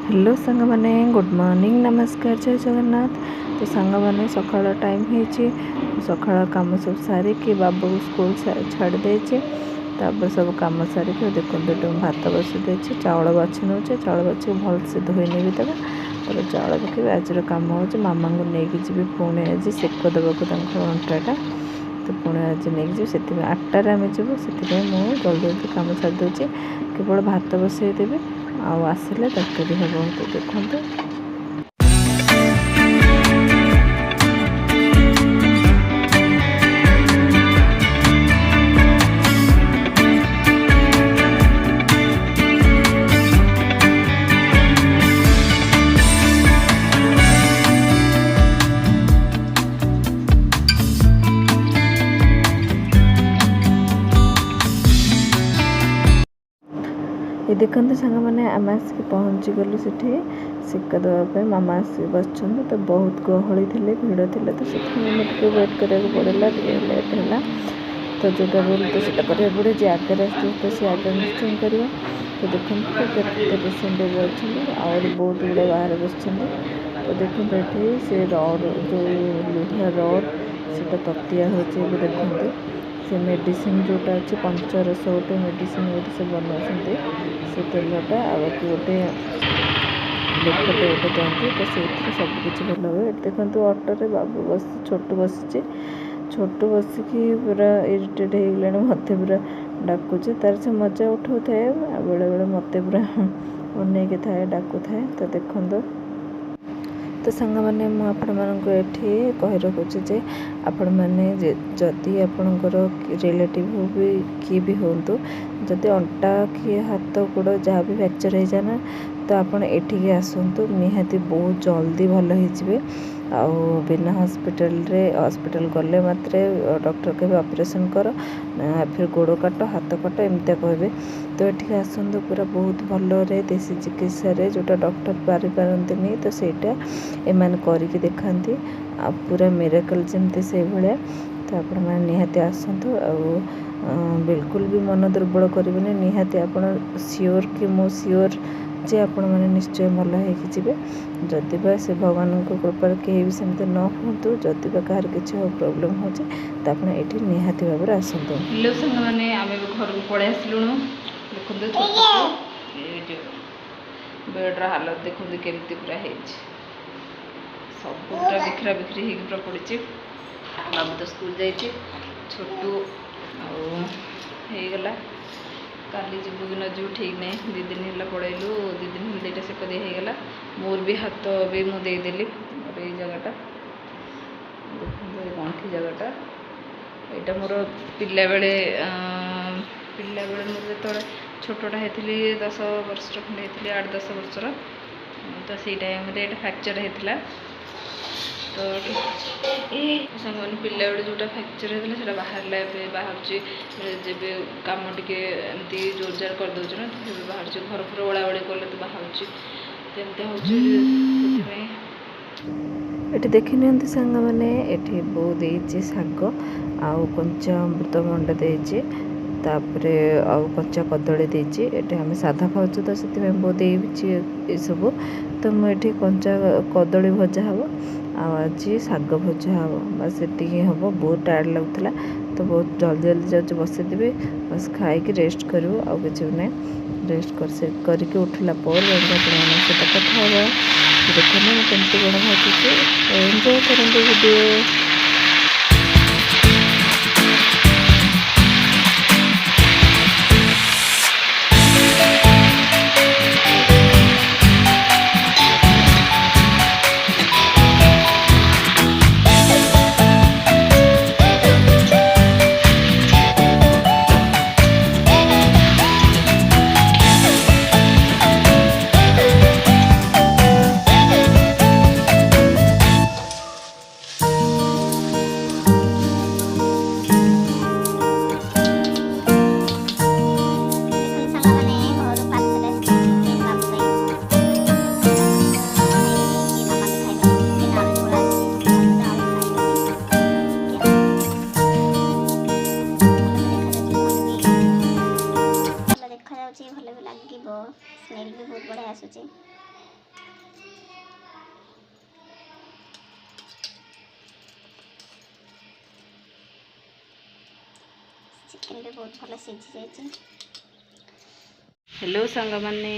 Hello सांग मैंने good morning नमस्कार जय जगन्नाथ। तो सांग मैंने सकाळ टाइम हो सकाळ कम सब सारिकी बाबू को स्कूल छाड़ देचे सब कम सारिकी देखो भात बसी देचे चाउल बाछि नौचे चाउल बाछि भल से धोई नेबी तब चाउल पकड़े आज कम हो मामा को लेकिन जी पुणी आज सेक देवाक अंटाटा तो पुणी आज नहीं जी से 8टार आम जीव से मुझे जल्दी जल्दी कम छाड़ दूसरी केवल भात बसईदेवी आसिले तरकारी हम तो देखते ये देखते सांग मैंने आम आसिक पहुँची गलु से सिक्का देवाई मामा आसिक बस तो बहुत गहली थे भिड़ थे तो से वेट करा पड़ा लेट है तो जोटा रोल तो सीटा करा पड़े जी आगे तो सी आगे निश्चय कर तो देखते तो पेसेंट अच्छा और बहुत गुड़े बाहर बस तो देखते ये से रड जो लुहा रड से ततिया हो देखते से मेडिसिन जोटा अच्छे पंचरस गोटे मेडिसिन गोटे से बनाते से तेलटा आगे गोटे लेखटे गोटे दिखाते तो से सबकि भल हुए देखते ऑटो बाबू बस छोटू बसी छोटू बसिकी पूरा इरिटेट हो गला मत पूरा डाकुचे तार से मजा उठाऊ थाए बेले बेले मत पूरा अनेक थाए डाकू थाए तो देखो तो सांग मैंने मुझे कही रखुचे जे आपण मैंने जदि आपणकर रिलेटिव हो भी किए भी हूँ जदि अंटा कि हाथ गोड़ जहाँ भी फ्रैक्चर हो जाए तो आपड़ एठिके आसतु निहाती बहुत जल्दी भल हो बिना हॉस्पिटल गले मात्रे डॉक्टर कहे ऑपरेशन कर फिर गोड़ काट हाथ काट एमती कहे तो ये आसतु पूरा बहुत भल देसी चिकित्सा जोटा डॉक्टर पारि पारती तो सेटा एमान करके देखती पूरा मिरेकल जमती से भाया तो आपण मैंने निहाती आसतु बिल्कुल भी मन दुर्बल करेंगे निहाती आप सियोर कि मो सियोर जे आपण मैंने निश्चय भल हो जदि बा से भगवान कृपा कहीं भी सेमती न हूँ जदि बा कहार किसी प्रोब्लेम हो तो आप ये निहाती भाव में आसतु। हेलो सांग मैंने आम घर को पलि आसलु देखते बेड्र हालत देखते केमती पूरा सबूरा बिखरा बिखरी हो पड़ी बाबू तो स्कूल जाइए छोटू आगला काली जीवु कि न जीव ठीक नहीं 2 दिन है पड़ेलु 2 दिन दुईटा सेक दिगला मोर भी हाथ भी मुदेदेली मोर ये जगटा गंठी जगटा यहाँ मोर पिला बेले मोर जो छोटा होती 10 वर्ष खंडे होती 8-10 वर्षर तो से टाइम फ्रैक्चर होता तो सांग पिला बेले जोटा फ्रैक्चर होता है बाहर बाहर जब कम टे एमती जोर जार करदे ना तो बाहर घर फर ओला ओली कले तो बाहर ये देखी नि सांग मैंने ये बो देची शाग आउ कंचा अमृतभंडा देची तापरे आउ कच्चा कदली देची ये आम साधा खाऊ तो से बो दे सब तो मुझे कंचा कदली भजा हम आज शाग भजा हम बस ये हम बहुत टायर्ड लगुला तो बहुत जल्दी जल्दी जाऊँ बसईदेवी बस खाई रेस्ट करूँ आउ कि ना रेस्ट करके उठला सहित कथा हाँ देखो ना केमती बड़ा भाजुची एंजॉय करते वीडियो। स्मेल भी बहुत बढ़िया आसूची चिकेन भी बहुत भल सीझी जाए। हेलो सांग माने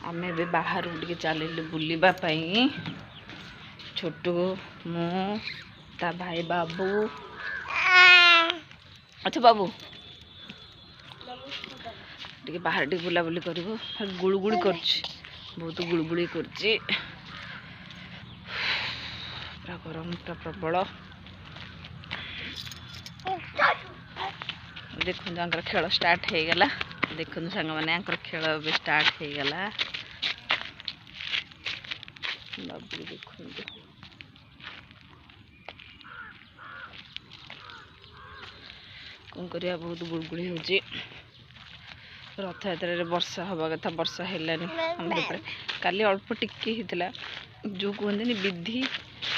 आमे बे बाहर टिके चलिलु बुलिबा पई छोटू मु ता भाई बाबू। अच्छा बाबू टिके बाहर टिके बुला बुली करिवो गुळगुळी करछि बहुत गुळगुळी करछि पूरा गरम पूरा प्रबल। देखो खेल स्टार्ट हो गला देखो सांग मैंने खेल स्टार्ट हो गला बाबू देखो कौन करिया बहुत गुड़गुड़ी होची रथ यात्रा वर्षा हवा कथा वर्षा हेलानी हमरे काली अल्प टिके हितला जो कहते विधि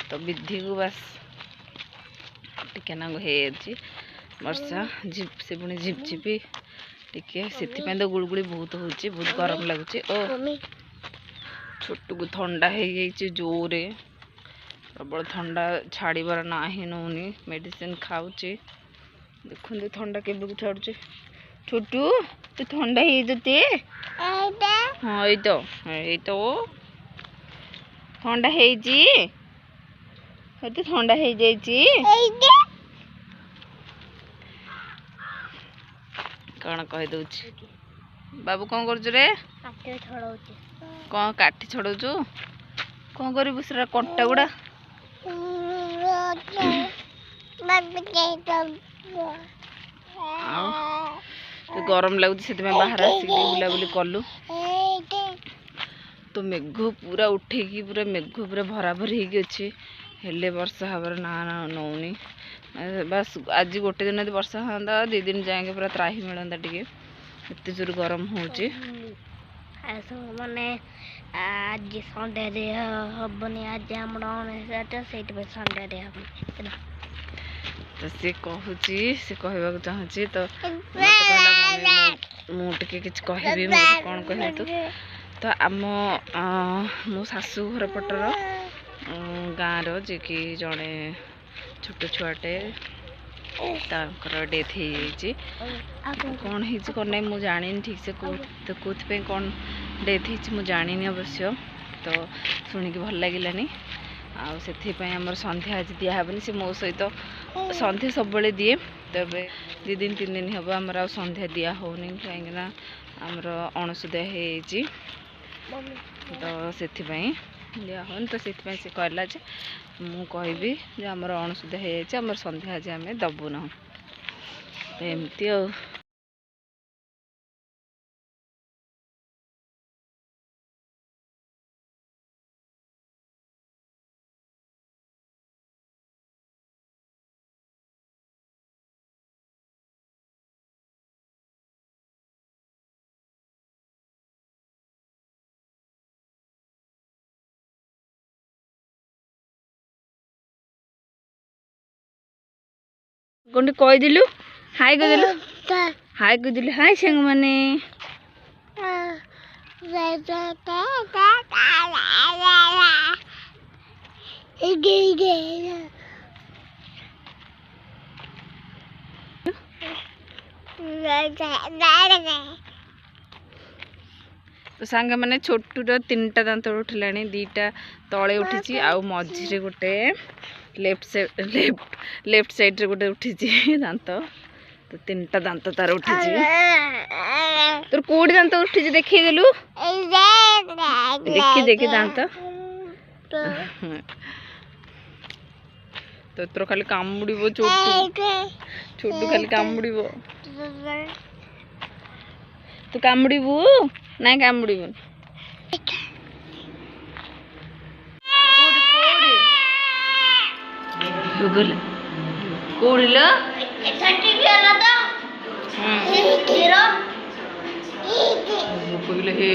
तो विधि को बस टिके ना हो वर्षा झिप से पुणी झिपझिपी टिके से तो गुड़गुड़ी बहुत होची बहुत गरम लगुच। ओ छोटू को ठंडा हो जोरे प्रबल ठंडा छाड़बार ना ही नौनी मेडिसिन खाऊची देखते ठंडा के छाड़ुचे। छोटू तू ठंडा होते हाँ ये तो ठंडा हो ठंडा हो जाइए कौन कहीदे बाबू कौन कर कौन काठी छड़ाऊ कौन करू सर कंटा गुड़ा तो गरम लगुच से बाहर आसिक बुलाबुली कलु तो मेघ पूरा उठेकी पूरा मेघ पूरा भराभरी होगी हेले वर्षा हबार ना नौनी बस आज गोटे दिन यदि वर्षा हाँ 2 दिन जाएंगे पूरा त्राही मिलता टे एत जोर गरम हो माने आज संडे हेनी आज आम संडे हम तो सी कहूँ सी कहवाक चाहूँगी तो मुझे कि कहबी कौन कह तो आम मो शाशु घर पटर गाँव जी कि जड़े छोट छुआटे तांकर डेथ हो कौन है कौन नहीं मुझे जानी ठीक से तो कौन कौन डेथ हो जानी अवश्य तो शुणिकी भल लगे आम संध्या आज दिहबनी से मो सहित संध्या सब दिए तो 2 दिन 3 दिन हम आमर संध्या दिया होनी कहीं आमर अणसुधा तो से दिया हो तो से कहला जे मु कहबी आमर अणसुधा होमर संध्या आज आम दबू ना तो एमती कौन कहीदेलु हाय कहीदेलु हाय कहीदेलु हाय सांग माने तो सांग माने छोटूर 3टा दांत उठला 2टा तले उठी आउ मझे गोटे लेफ्ट साइड रे गोटे उठी दांत तो 3टा दांत तार उठी तोर कोड़ी दांत उठी देखी देलु देखी देखी दांत तो तोर खाली कामुड़ो छोटू खाली कामुड़ो तू कामुड़ू ना कामुड़ू गूगल कोड़िल कहले हे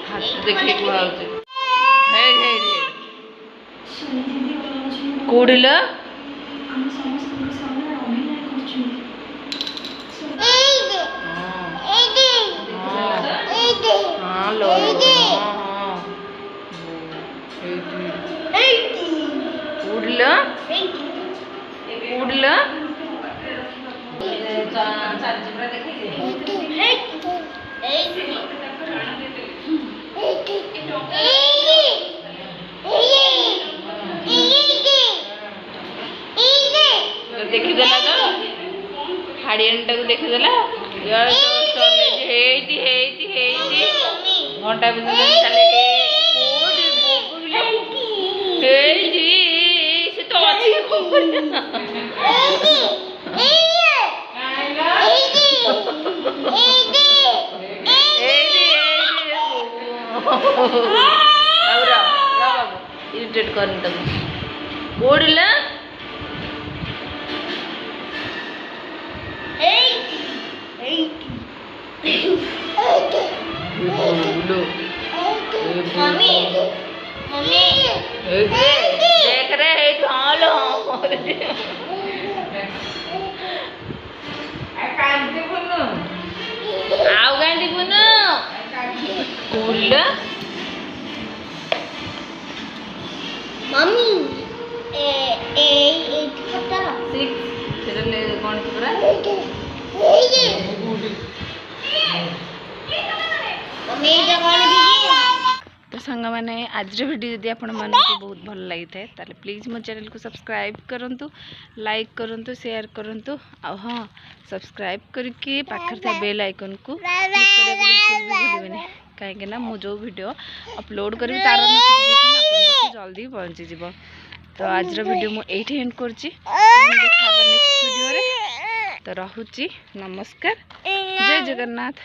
हाथ देखले कोड़िल उड़ल ଦେଖିଦେଲା ତ ହାଡ଼ିଆଣିଟାକୁ ଦେଖିଦେଲା ହେଇଛି ହେଇଛି ହେଇଛି ଘଣ୍ଟା ଭିତରେ ଚାଲେ ହେଇଛି ସେ ତ ଅଛି इरिटेट करनी तुम कोड़िला देख रहे ढालो आओ गांधी बुनो कोड़िला मम्मी पता कौन तो सांग मैंने आज वीडियो जदि आपण मानक बहुत भल लगी थाए ताले प्लीज मो चैनल को सब्सक्राइब करंतु लाइक करंतु शेयर करंतु आ हाँ सब्सक्राइब करके पाखर था बेल आइकन को क्लिक करे बिल्कुल भी भूलिबेनी कहीं ना मु जो वीडियो अपलोड करी तार नोटिफिकेशन आपन जल्दी पहुंची जीवो। तो आज वीडियो मु एठी एंड करची देखा नेक्स्ट वीडियो रे। तो रहुची नमस्कार जय जगन्नाथ।